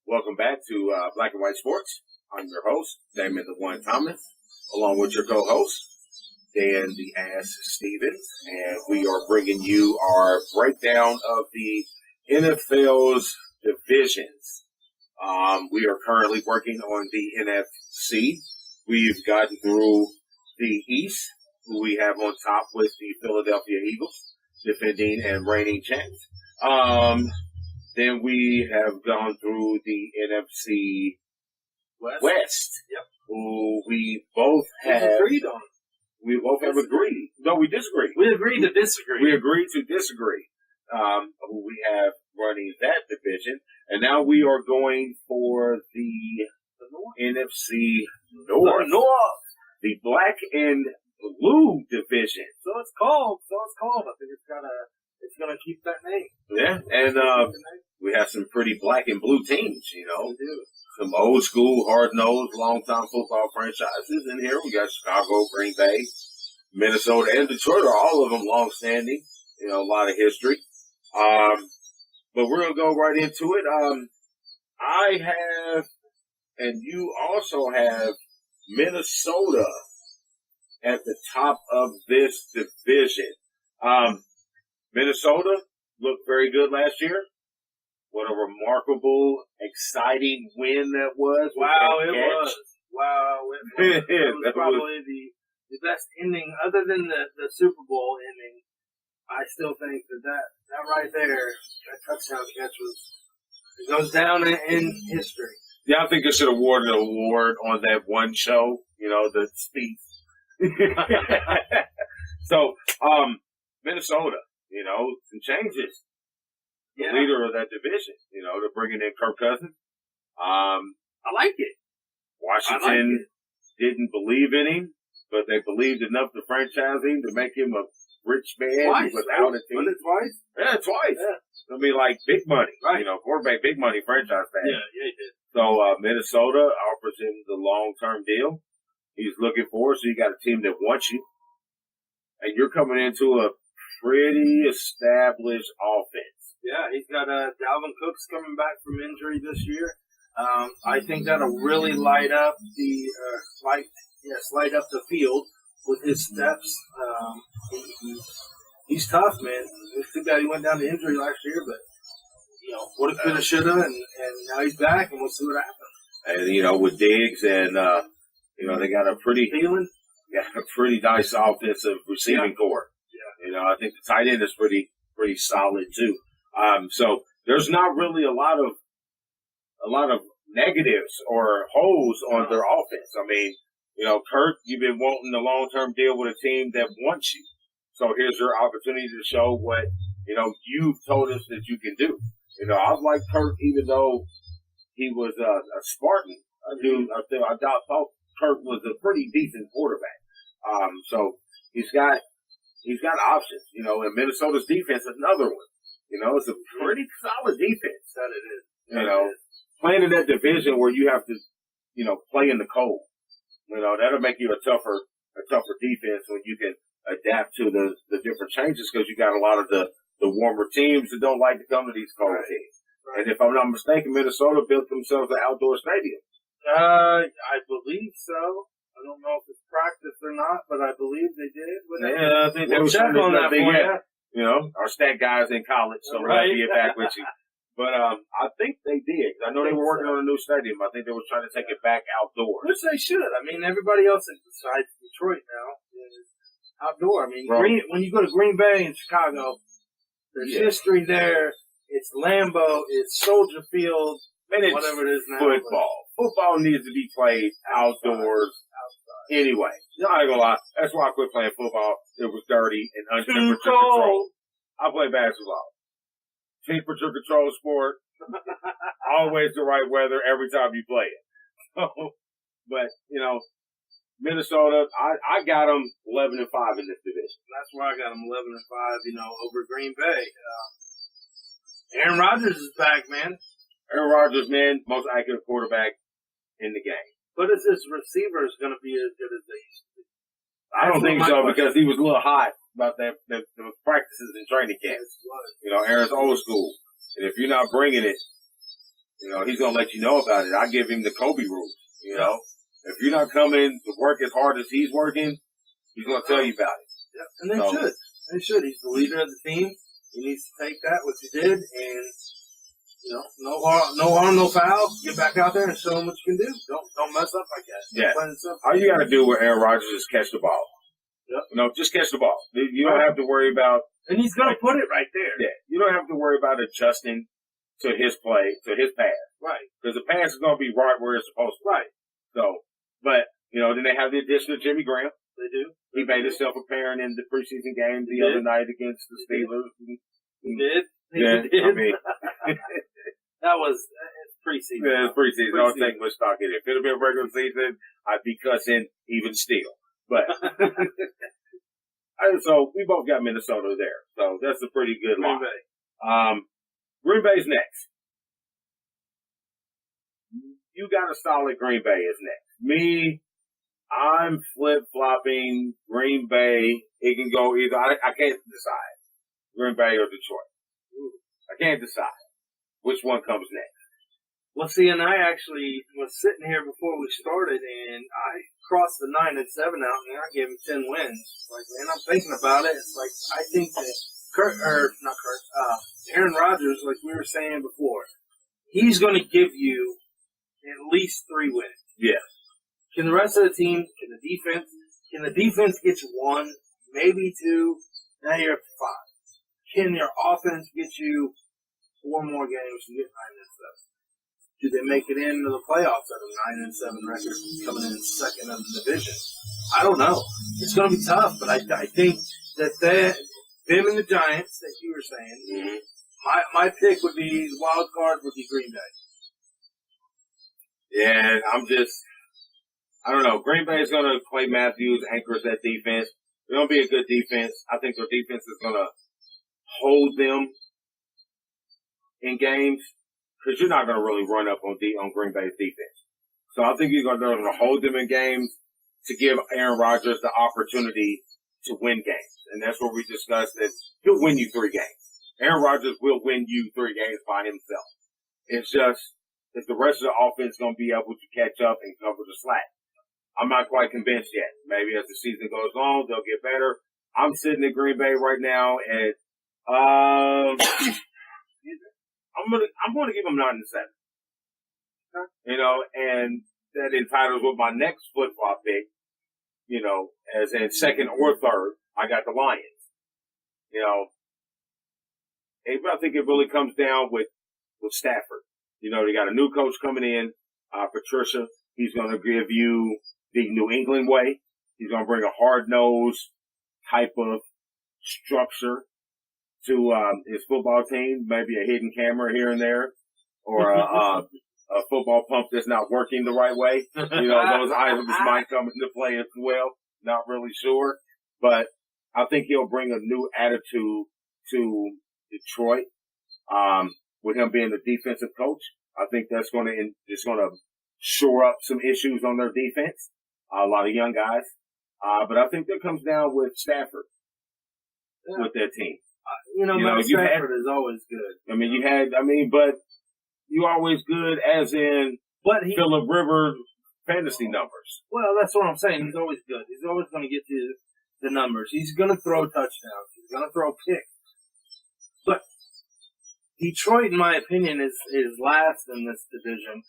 Welcome back to Black and White Sports. I'm your host, Damon the Thomas, along with your co-host, Dan the Ass Stevens, and we are bringing you our breakdown of the NFL's divisions. We are currently working on the NFC. We've gotten through the East, who we have on top with the Philadelphia Eagles, defending and reigning champs. Then we have gone through the NFC West. Yep. Who we both have agreed on. We both have agreed. No, we disagree. We agreed to disagree. We agreed to disagree. Who we have running that division, and now we are going for the NFC North. The black and blue division. So it's called. I think it's gonna keep that name. Yeah, and we have some pretty black and blue teams, you know. We do. Some old school, hard-nosed, long-time football franchises in here. We got Chicago, Green Bay, Minnesota, and Detroit are all of them long-standing. You know, a lot of history. But we're going to go right into it. I have, and you also have, Minnesota at the top of this division. Minnesota looked very good last year. What a remarkable, exciting win that was. Wow, it was. It was probably the best ending, other than the Super Bowl ending. I still think that right there, that touchdown catch it goes down in history. Yeah, I think they should award an award on that one show, you know, the speech. So, Minnesota, you know, some changes. The leader of that division, you know, they're bringing in Kirk Cousins. I like it. Washington didn't believe in him, but they believed enough to franchise him to make him a rich man without a team. Twice? Yeah, twice. Yeah. It'll be like big money, right? You know, quarterback, big money franchise tag. Yeah, he did. So Minnesota offers him the long-term deal. He's looking for it, so you got a team that wants you, and you're coming into a pretty established offense. Yeah, he's got Dalvin Cook's coming back from injury this year. I think that'll really light up the field with his steps. He's tough, man. It's too bad he went down to injury last year, but you know, woulda, coulda, shoulda, and now he's back, and we'll see what happens. And you know, with Diggs and you know, they got a pretty nice offensive receiving core. Yeah. You know, I think the tight end is pretty solid too. So there's not really a lot of negatives or holes on their offense. I mean, you know, Kirk, you've been wanting a long-term deal with a team that wants you. So here's your opportunity to show what, you know, you've told us that you can do. You know, I like Kirk, even though he was a Spartan. I thought Kirk was a pretty decent quarterback. So he's got options, you know, and Minnesota's defense is another one. You know, it's a pretty solid defense. That it is. You know, playing in that division where you have to, you know, play in the cold. You know, that'll make you a tougher defense when you can adapt to the different changes, because you got a lot of the warmer teams that don't like to come to these cold teams. Right. And if I'm not mistaken, Minnesota built themselves an outdoor stadium. I believe so. I don't know if it's practice or not, but I believe they did. I think they were check on that for you. You know, our stat guys in college, so we'll have to get back with you. But I think they did. I know they were working on a new stadium. I think they were trying to take it back outdoors. Which they should. I mean, everybody else besides Detroit now is outdoor. I mean, when you go to Green Bay and Chicago, there's history there. It's Lambeau. It's Soldier Field. Whatever it is now. Football needs to be played outdoors. Anyway, I ain't gonna lie. That's why I quit playing football. It was dirty and untemperature controlled. I play basketball. Temperature controlled sport. Always the right weather every time you play it. But, you know, Minnesota, I got them 11-5 in this division. That's why I got them 11-5, you know, over Green Bay. Aaron Rodgers is back, man. Aaron Rodgers, man, most accurate quarterback in the game. But is his receivers going to be as good as they used to be? I don't think so, because he was a little hot about the practices and training camps. You know, Aaron's old school. And if you're not bringing it, He's going to let you know about it. I give him the Kobe rules, If you're not coming to work as hard as he's working, he's going to tell you about it. Yeah. And they should. They should. He's the leader of the team. He needs to take that, what you did, and, no harm, no foul. Get back out there and show him what you can do. Don't mess up like that. Yeah. All you got to do with Aaron Rodgers is catch the ball. Yep. Just catch the ball. You don't have to worry about. And he's going to put it right there. Yeah. You don't have to worry about adjusting to his play, to his pass. Right. Because the pass is going to be right where it's supposed to be. Right. So, but, then they have the addition of Jimmy Graham. They do. He made himself apparent in the preseason game the other night against the Steelers. He did. Yeah, did. I mean, that was preseason. Yeah, it's preseason. I don't take much stock in it. If it had been regular season, I'd be cussing even still. But so we both got Minnesota there. So that's a pretty good Green line. Bay. Green Bay's next. You got a solid Green Bay is next. Me, I'm flip-flopping Green Bay. It can go either. I can't decide. Green Bay or Detroit. I can't decide which one comes next. Well, see, and I actually was sitting here before we started, and I crossed the 9-7 out, and I gave him 10 wins. Like, man, I'm thinking about it. It's like, I think that Aaron Rodgers, like we were saying before, he's going to give you at least 3 wins. Yeah. Can the rest of the team, can the defense get you 1, maybe 2, now you're up to 5. Can your offense get you 4 more games to get 9-7? Do they make it into the playoffs at a 9-7 record, coming in second of the division? I don't know. It's going to be tough, but I think that them and the Giants, that you were saying, my pick would be, the wild card would be Green Bay. Yeah, I don't know. Green Bay is going to play Matthews, anchors that defense. They're going to be a good defense. I think their defense is going to hold them in games because you're not going to really run up on Green Bay's defense. So I think they're going to hold them in games to give Aaron Rodgers the opportunity to win games. And that's what we discussed, that he'll win you 3 games. Aaron Rodgers will win you 3 games by himself. It's just, is the rest of the offense going to be able to catch up and cover the slack? I'm not quite convinced yet. Maybe as the season goes on, they'll get better. I'm sitting in Green Bay right now at, I'm going to give them 9-7. And that entitles with my next flip-flop pick, as in second or third, I got the Lions. I think it really comes down with Stafford. They got a new coach coming in, Patricia. He's going to give you the New England way. He's going to bring a hard-nosed type of structure to his football team, maybe a hidden camera here and there, or a football pump that's not working the right way. Those items might come into play as well. Not really sure. But I think he'll bring a new attitude to Detroit. With him being the defensive coach, I think that's going to shore up some issues on their defense. A lot of young guys. But I think that comes down with Stafford, with their team. Matt Stafford is always good. But you always good as in Phillip Rivers fantasy numbers. Well, that's what I'm saying. He's always good. He's always going to get to the numbers. He's going to throw touchdowns. He's going to throw picks. But Detroit, in my opinion, is last in this division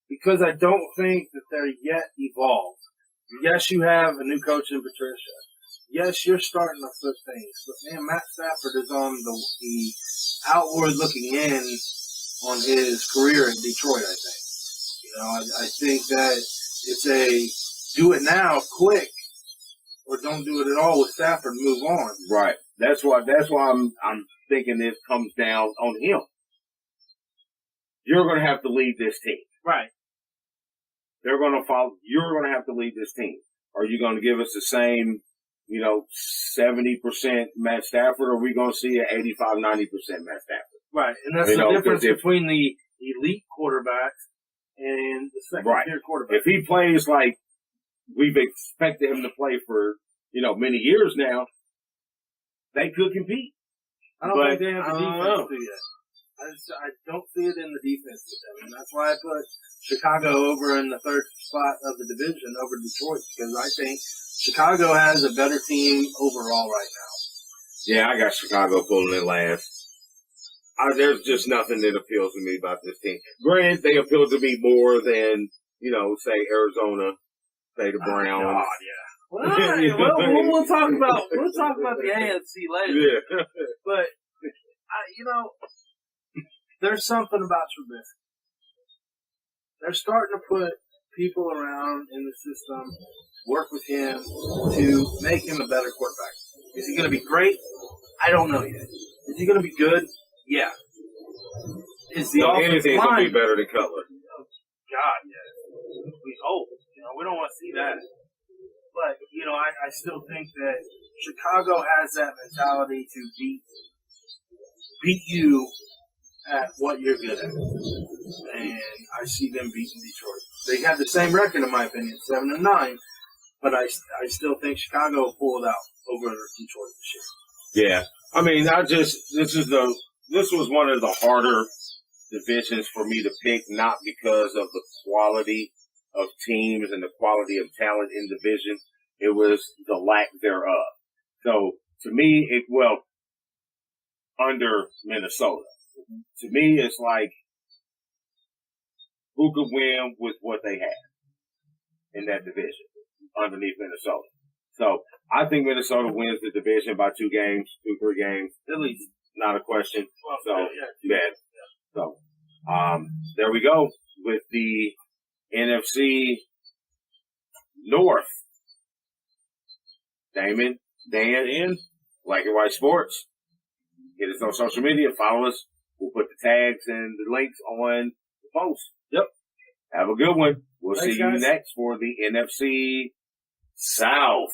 because I don't think that they're yet evolved. Yes, you have a new coach in Patricia. Yes, you're starting to flip things. But, man, Matt Stafford is on the outward looking in on his career in Detroit, I think. I think that it's a do it now, quick, or don't do it at all with Stafford and move on. Right. That's why I'm thinking this comes down on him. You're going to have to lead this team. Right. They're going to follow. You're going to have to lead this team. Are you going to give us the same, 70% Matt Stafford, or are we going to see an 85-90% Matt Stafford? Right. And that's the difference between the elite quarterbacks and the second-tier quarterbacks. If he plays like we've expected him to play for, many years now, they could compete. I don't think they have the defense to yet. I don't see it in the defense with them, and that's why I put Chicago over in the third spot of the division over Detroit, because I think Chicago has a better team overall right now. Yeah, I got Chicago pulling it last. There's just nothing that appeals to me about this team. Granted, they appeal to me more than, say Arizona, say the Browns. Oh, God, yeah. We'll talk about the AFC later. Yeah. But there's something about Trubisky. They're starting to put people around in the system, work with him to make him a better quarterback. Is he going to be great? I don't know yet. Is he going to be good? Yeah. Is the anything's going to be better than Cutler? Oh, God, yes. We hope. We don't want to see that. But, I still think that Chicago has that mentality to beat you at what you're good at. And I see them beating Detroit. They have the same record, in my opinion, 7-9. But I still think Chicago will pull it out over Detroit this year. Yeah. I mean, this was one of the harder divisions for me to pick, not because of the quality of teams and the quality of talent in division. It was the lack thereof. So, to me, under Minnesota. To me, it's like, who could win with what they had in that division underneath Minnesota? So, I think Minnesota wins the division by 3 games, at least. Not a question. Well, yeah. So, there we go with the NFC North. Damon, Dan, and B&WSports. Get us on social media. Follow us. We'll put the tags and the links on the post. Yep. Have a good one. We'll Thanks, see you guys. next for the NFC South.